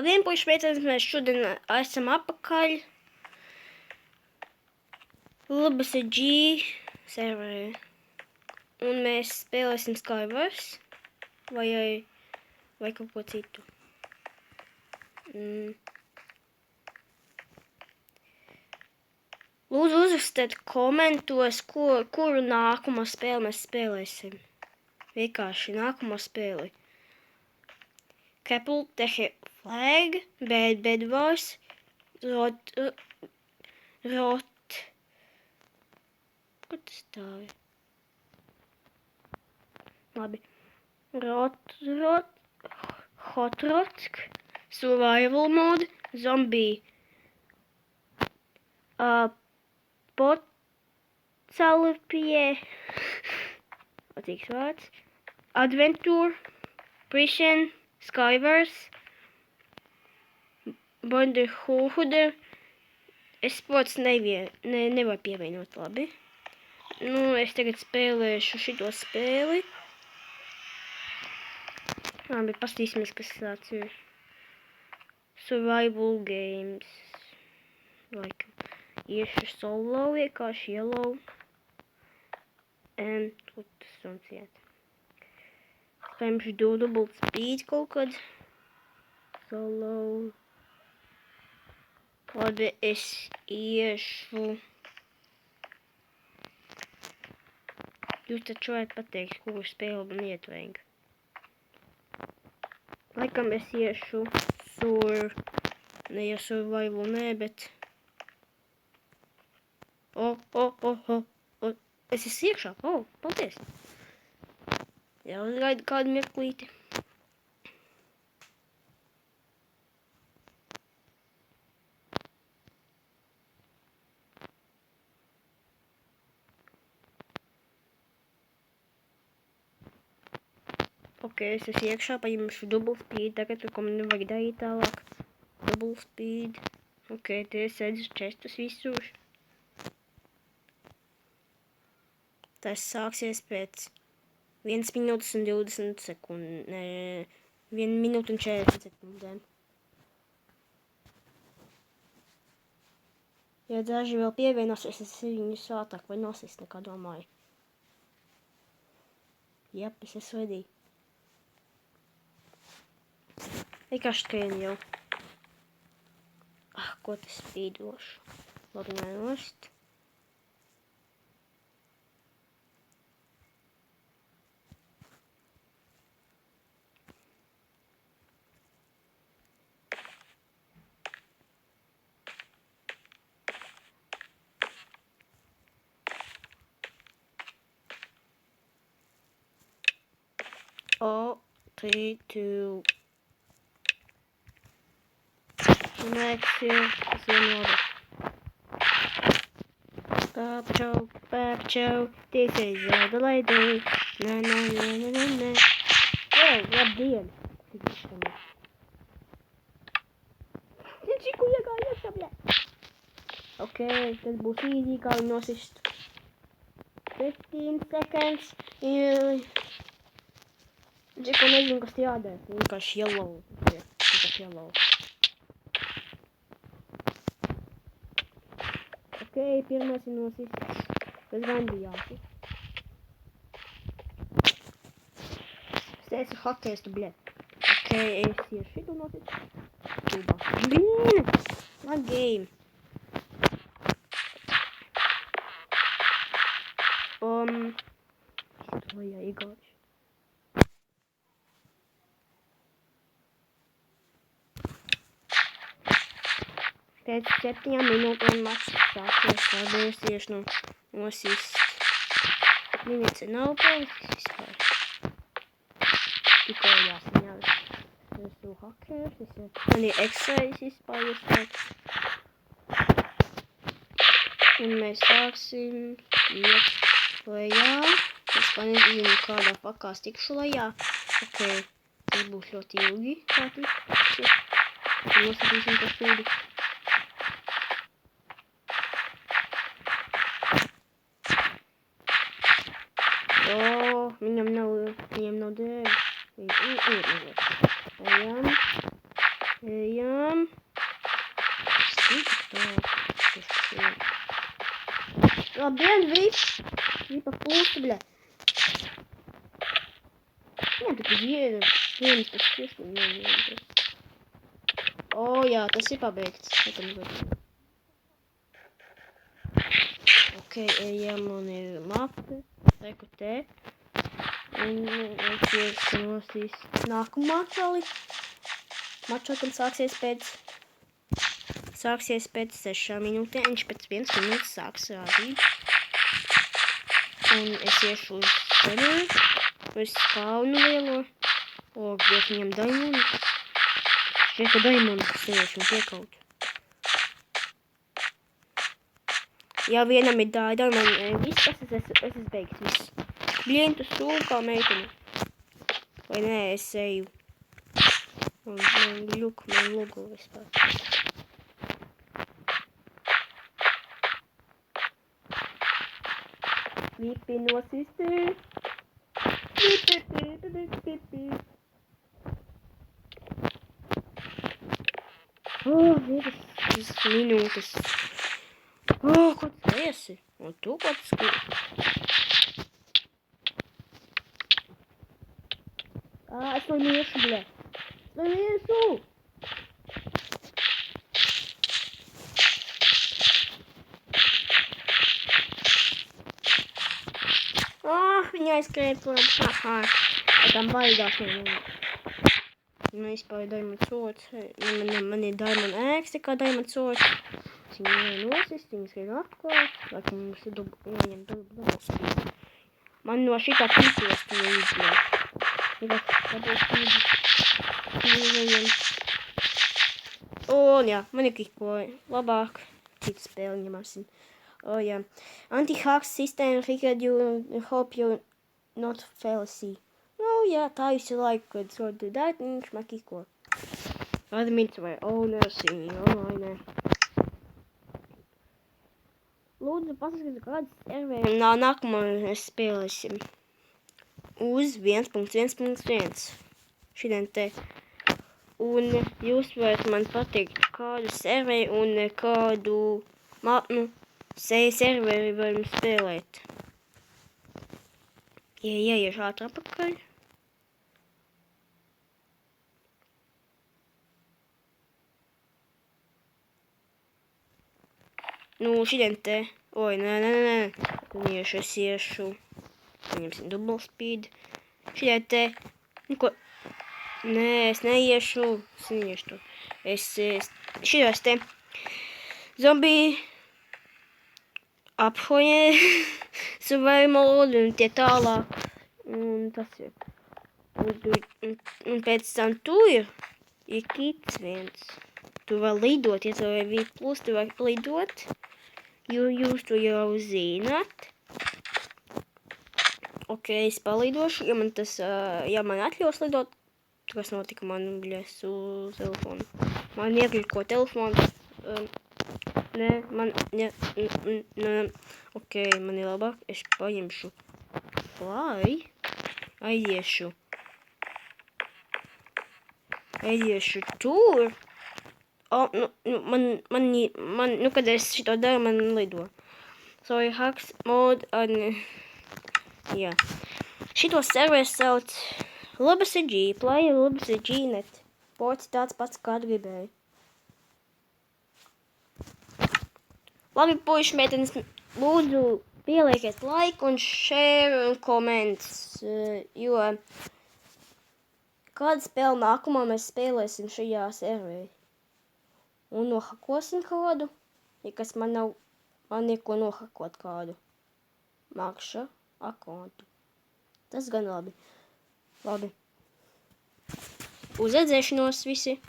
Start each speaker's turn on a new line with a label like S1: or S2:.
S1: Labdien, puiši, sveiciens, mēs šodien esam apakaļ LBSG serverī. Un mēs spēlēsim Skywars vai kaut ko citu. Lūdzu, uzrakstiet komentos, kuru nākamo spēli mēs spēlēsim. Vienkārši nākamo spēli. Couple, the flag, bed wars, rot, ko tas stāvi? Labi. Hot rot, survival mode, zombie, potsalpie, patīks vārds, adventure, prison, Skywars, Borderhood, es sports nevaru pievienot labi. Es tagad spēlēšu šito spēli. Labi, pastīsimies, kas tāds ir. Survival games. Laikam. Iešu solo vienkārši yellow. Ko tas sunciet? Spēmšu double speed kaut kad. Solo. Labi, es iešu. Jūs taču varat pateikt, kuru spēli man iet vajag. Laikam es iešu survival, bet... Es esmu iekšā. Paldies. Jā, uzgaidu kādu mirklīti. Es esmu iekšā, paņemšu double speed, tagad ko man nevajag darīt tālāk. Double speed. Te es redzu čestus visur. Tas sāksies pēc 1 minūtes un 20 sekundēm. 1 minūte un 40 sekundēm. Ja daži vēl pievienosies, es viņus ātrāk vai nosist nekā domāju. Jep, es esmu ready. Vienkārši skrien jau. Ko tas spīdošu? Labi, nenost. Oh, 3, 2... Next year, tas vienota. Papčau, this is the lady. Na. Labdien! Ciku iegāju iekšā, bļē! Tas būs easy, kā viņu nosist. 15 seconds. Ciku nezinu, kas jādara. Vienkārši yellow. Vienkārši yellow. Pirmais ir nosists. Tas gan bija jāsist. Es teicu hokejs, tu bļē. Es iešu šitu nosist. Blīn! What game? Es to jāiegājuši. Pēc 7 minūtēm mačs sāksies, labi, es tieši nosist. Minūte nav palicis vispār. Tikai jāsaņēlis. Es esmu hackers, man ir X-rays vispār iespēj. Un mēs sāksim iet lejā. Es pa nezinu, kādā pakās tikšu lejā. Tas būs ļoti ilgi, kā tikšu. Nosatīsim pa stūdi. Viņam nav dēļ. Ejam. Ejam. Labdien, viss! Vipa pusta, bļa. Jā, tik uz vienas tas tieši nevienības. O, jā, tas ir pabeigts. Ok, ejam, un ir mape. Reku te. Un es nosīs nākumu mačali. Mačotam sāksies pēc 6 minūtēm. Viņš pēc 1 minūtes sāks rādīt. Un es iešu uz serveri. Es spawnu lielo. O, griet viņam daimonu. Šķiet, ka daimonu sēž un piekaut. Ja vienam ir daimonu, viss, es esmu beigts, viss. Blien, tu sūli kā meiteni. Vai nē, es eju. Man logo vispār. Vipi nosistē. Oh, 2 minūtes. Oh, ko tu esi? Un tu ko tu skribi? Es to miešu, bļa. To miešu! Viņa aizskrēja prom. Haha. Tam baidās no viņa. Man vispār ir diamond swords. Man ir diamond axe, kā diamond swords. Viņa nenosist, viņa skrien atklāt. Lai mums ir jāņem double speed. Man no šitā tīklos tu līdzi. Un jā, man ir kikoja. Labāk. Citu spēli ņemasim. Oh jā. Anti-hack system figured you hope you not fallacy. Oh jā, tā visu laiku, kad so do that, viņš man kiko. Admits vai ownersim, online. Lūdzu, pasakiet, kādas serveri nākamā mēs spēlēsim. Uz 1.1.1. Šodien te. Un jūs varat man pateikt, kādu serveri un kādu serveri varam spēlēt. Ja ieiešu ātri apakaļ. Nu, šodien te. Oi, nē. Es iešu. Paņemsim double speed. Šodien te. Niko. Nē, es neiešu. Es neiešu to. Šitos te. Zombie. Aphoje. Survival mode un tie tālāk. Un tas ir. Un pēc tam tu ir kits viens. Tu var lidot, ja tev ir V+, tu var lidot. Jo jūs to jau zināt. Ok, es palidošu, ja man atļaus lidot, kas notika man, bļas, uz telefonu. Man iekļiko telefonu. Ok, man ir labāk, es paņemšu fly, aiziešu tur. Kad es šito daru, man lido. Sorry, hacks mode, jā. Šito serveru sauc LBCG, player LBCG.net. Ports tāds pats, kā gribēju. Labi, puiši, meitenes, lūdzu, pielieciet like un share un comments, jo kādu spēli nākamā mēs spēlēsim šajā serverī. Un nohakosim kādu, ja kas man neko nohakot kādu. Makša akontu. Tas gan labi. Uz redzēšanos visi!